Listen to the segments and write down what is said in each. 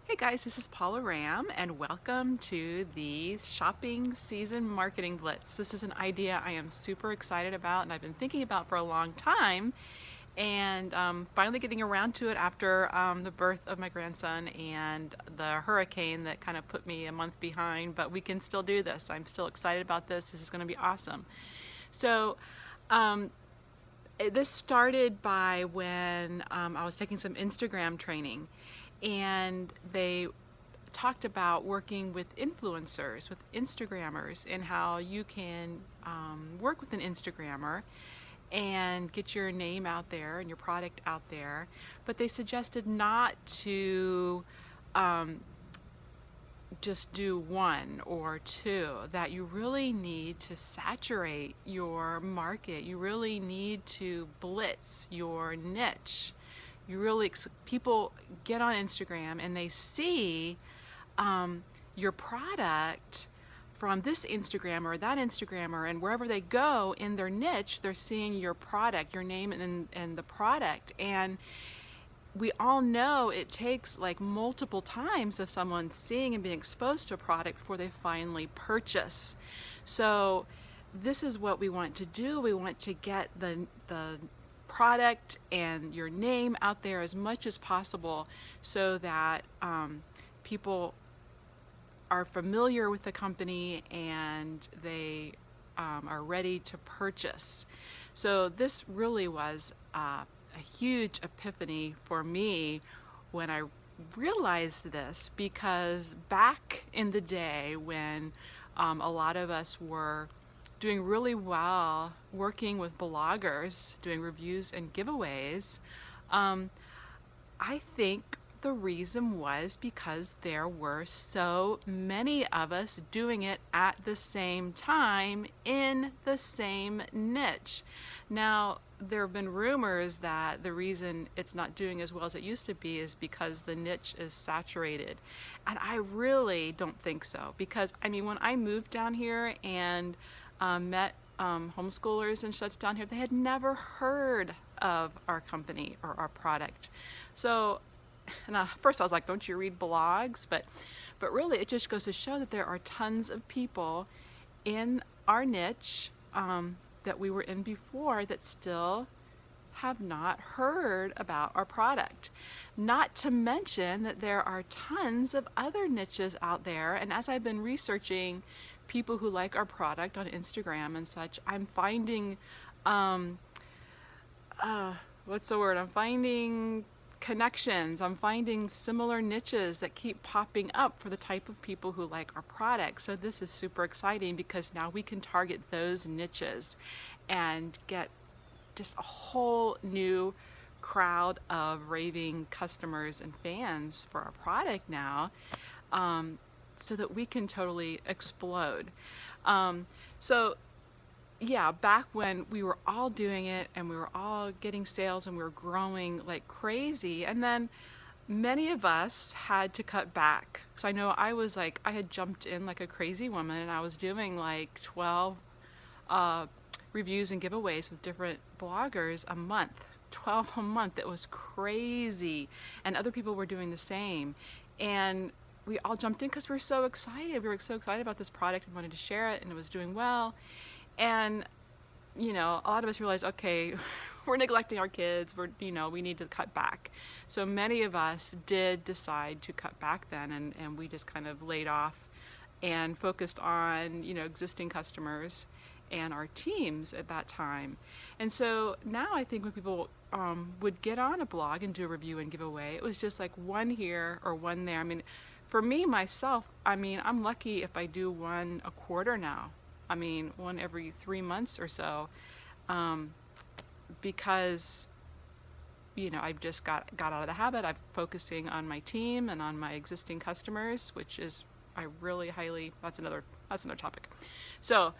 Hey guys, this is Paula Ram, and welcome to the Shopping Season Marketing Blitz. This is an idea I am super excited about and I've been thinking about for a long time, and finally getting around to it after the birth of my grandson and the hurricane that kind of put me a month behind, but we can still do this. I'm still excited about this. This is going to be awesome. So, this started by when I was taking some Instagram training, and they talked about working with influencers, with Instagrammers, and how you can work with an Instagrammer and get your name out there and your product out there. But they suggested not to just do one or two, that you really need to saturate your market. You really need to blitz your niche. People get on Instagram and they see your product from this Instagrammer or that Instagrammer, and wherever they go in their niche, they're seeing your product, your name, and the product. And we all know it takes like multiple times of someone seeing and being exposed to a product before they finally purchase. So this is what we want to do. We want to get the product and your name out there as much as possible, so that people are familiar with the company and they are ready to purchase. So this really was a huge epiphany for me when I realized this, because back in the day when a lot of us were doing really well working with bloggers, doing reviews and giveaways, I think the reason was because there were so many of us doing it at the same time in the same niche. Now, there have been rumors that the reason it's not doing as well as it used to be is because the niche is saturated. And I really don't think so, because I mean, when I moved down here and met homeschoolers and such down here, they had never heard of our company or our product. So, and first I was like, don't you read blogs? But really, it just goes to show that there are tons of people in our niche that we were in before that still have not heard about our product. Not to mention that there are tons of other niches out there. And as I've been researching people who like our product on Instagram and such, I'm finding, what's the word? I'm finding connections. I'm finding similar niches that keep popping up for the type of people who like our product. So this is super exciting, because now we can target those niches and get just a whole new crowd of raving customers and fans for our product now, so that we can totally explode. So yeah, back when we were all doing it and we were all getting sales and we were growing like crazy, and then many of us had to cut back. So I know I had jumped in like a crazy woman, and I was doing like 12 reviews and giveaways with different bloggers a month. 12 a month. It was crazy. And other people were doing the same. And we all jumped in because we were so excited. We were so excited about this product and wanted to share it, and it was doing well. And, you know, a lot of us realized, okay, we're neglecting our kids. We need to cut back. So many of us did decide to cut back then, and we just kind of laid off and focused on, existing customers and our teams at that time. And so now I think when people would get on a blog and do a review and giveaway, it was just like one here or one there. I mean, for me, myself, I'm lucky if I do one a quarter now. One every 3 months or so, because, I've just got out of the habit of focusing on my team and on my existing customers, which is, I really highly, that's another topic. So,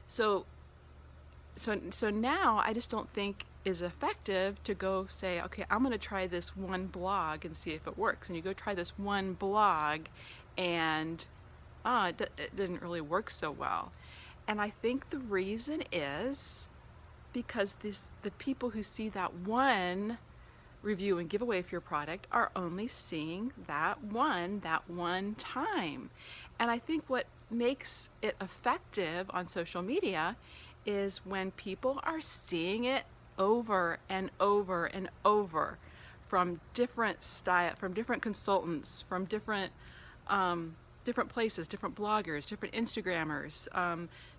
so now I just don't think is effective to go say, okay, I'm going to try this one blog and see if it works. And you go try this one blog, and it didn't really work so well. And I think the reason is because the people who see that one review and giveaway for your product are only seeing that one time. And I think what makes it effective on social media is when people are seeing it over and over and over from different style, from different consultants, from different places, different bloggers, different Instagrammers,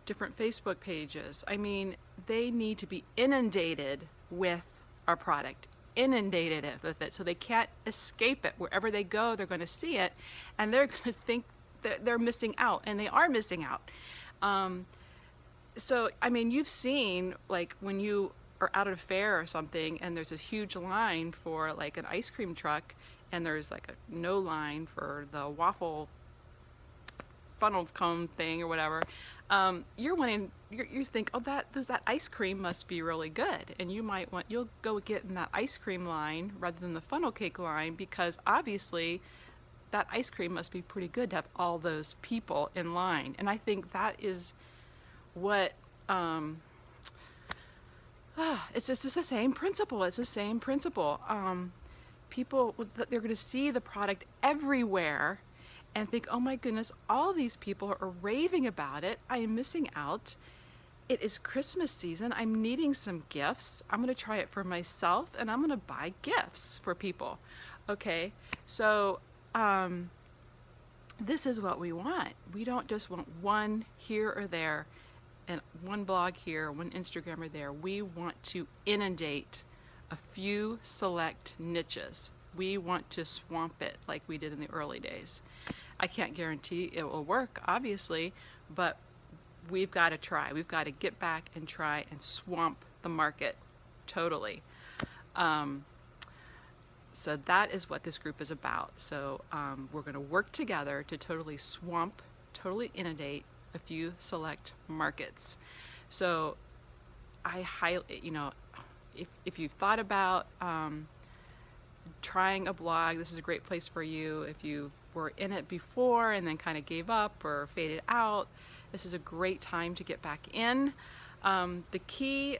different Facebook pages. I mean, they need to be inundated with our product, inundated with it, so they can't escape it. Wherever they go, they're going to see it, and they're going to think that they're missing out, and they are missing out. So, I mean, you've seen, like, when you are out at a fair or something, and there's this huge line for, like, an ice cream truck, and there's, like, no line for the waffle funnel cone thing or whatever. You think, oh, that ice cream must be really good, and you'll go get in that ice cream line rather than the funnel cake line, because obviously that ice cream must be pretty good to have all those people in line. And I think that is what it's just the same principle. It's the same principle. People, they're going to see the product everywhere and think, oh my goodness, all these people are raving about it. I am missing out. It is Christmas season. I'm needing some gifts. I'm going to try it for myself, and I'm going to buy gifts for people. Okay, so this is what we want. We don't just want one here or there, and one blog here, one Instagrammer there. We want to inundate a few select niches. We want to swamp it like we did in the early days. I can't guarantee it will work, obviously, but we've got to try. We've got to get back and try and swamp the market totally. So that is what this group is about. So we're going to work together to totally swamp, totally inundate a few select markets. So I highly, if you've thought about trying a blog, this is a great place for you. If you were in it before and then kind of gave up or faded out, this is a great time to get back in. The key,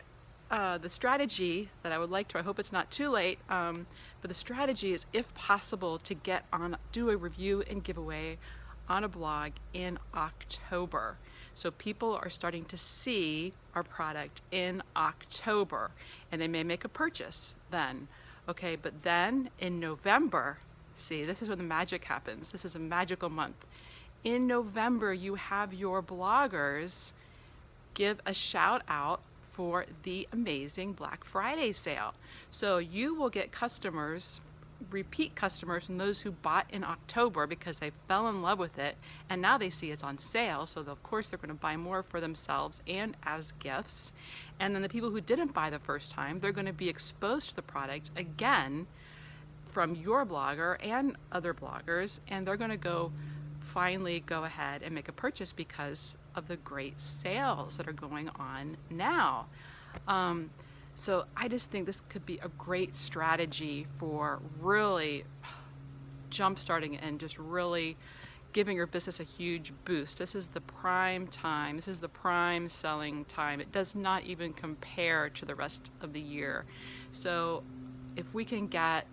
the strategy that I would like to, I hope it's not too late, but the strategy is, if possible, to do a review and giveaway on a blog in October. So people are starting to see our product in October, and they may make a purchase then. Okay, but then in November, see, this is when the magic happens. This is a magical month. In November, you have your bloggers give a shout out for the amazing Black Friday sale. So you will get customers, repeat customers, and those who bought in October because they fell in love with it, and now they see it's on sale, so of course they're going to buy more for themselves and as gifts. And then the people who didn't buy the first time, they're going to be exposed to the product again from your blogger and other bloggers, and they're going to finally go ahead and make a purchase because of the great sales that are going on now. So I just think this could be a great strategy for really jump-starting and just really giving your business a huge boost. This is the prime time. This is the prime selling time. It does not even compare to the rest of the year. So if we can get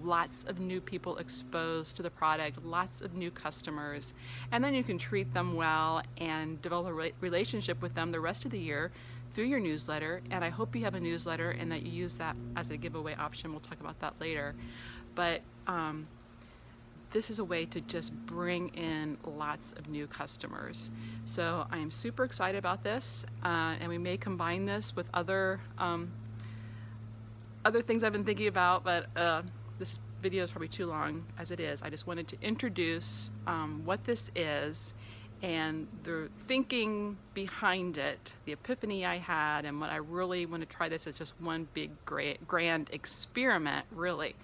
lots of new people exposed to the product, lots of new customers, and then you can treat them well and develop a relationship with them the rest of the year through your newsletter. And I hope you have a newsletter and that you use that as a giveaway option. We'll talk about that later. But this is a way to just bring in lots of new customers. So I am super excited about this, and we may combine this with other things I've been thinking about, but this video is probably too long as it is. I just wanted to introduce what this is and the thinking behind it, the epiphany I had, and what I really want to try this as just one big grand experiment, really.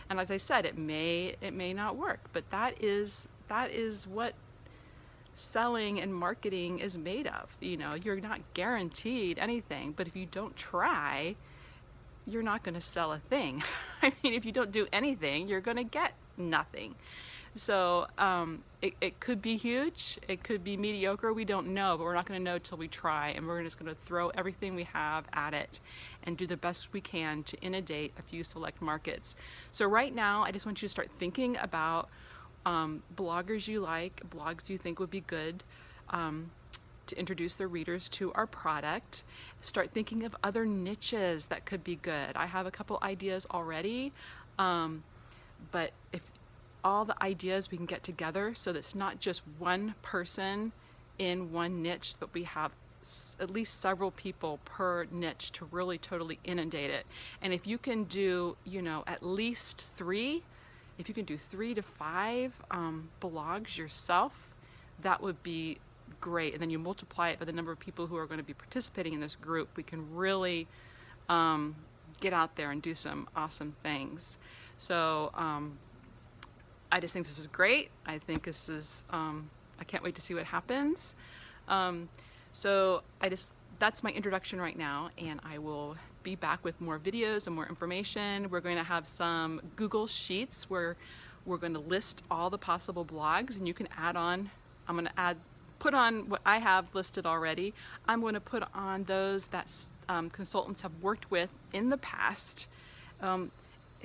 And as I said, it may not work, but that is what selling and marketing is made of. You're not guaranteed anything, but if you don't try, you're not going to sell a thing. I mean, if you don't do anything, you're going to get nothing. So it could be huge, it could be mediocre, we don't know, but we're not going to know till we try, and we're just going to throw everything we have at it and do the best we can to inundate a few select markets. So right now, I just want you to start thinking about bloggers you like, blogs you think would be good to introduce their readers to our product. Start thinking of other niches that could be good. I have a couple ideas already, but if all the ideas we can get together so that it's not just one person in one niche, but we have at least several people per niche to really totally inundate it. And if you can do, at least 3, if you can do 3 to 5 blogs yourself, that would be great. And then you multiply it by the number of people who are going to be participating in this group. We can really get out there and do some awesome things. So I just think this is great. I think this is, I can't wait to see what happens. So that's my introduction right now, and I will be back with more videos and more information. We're going to have some Google Sheets where we're going to list all the possible blogs, and you can add on, I'm going to put on what I have listed already. I'm going to put on those that consultants have worked with in the past,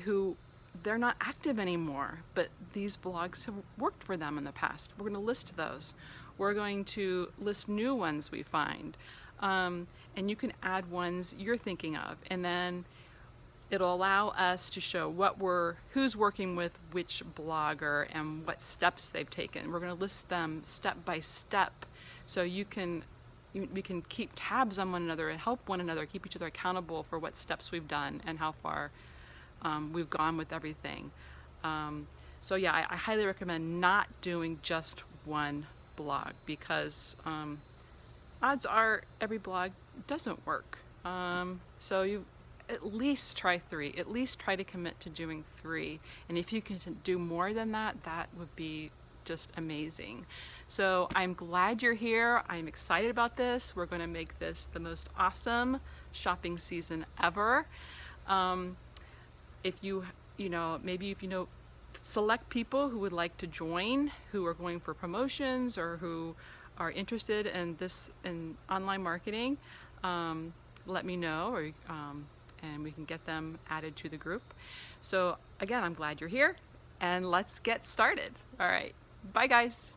who they're not active anymore, but these blogs have worked for them in the past. We're going to list those. We're going to list new ones we find. And you can add ones you're thinking of, and then it'll allow us to show who's working with which blogger and what steps they've taken. We're going to list them step by step, so we can keep tabs on one another and help one another, keep each other accountable for what steps we've done and how far we've gone with everything. So yeah, I highly recommend not doing just one blog, because odds are every blog doesn't work. So you at least try 3, at least try to commit to doing 3. And if you can do more than that, that would be just amazing. So I'm glad you're here. I'm excited about this. We're going to make this the most awesome shopping season ever. If maybe if you know select people who would like to join, who are going for promotions or who are interested in online marketing, let me know, and we can get them added to the group. So again, I'm glad you're here, and let's get started. All right, bye guys.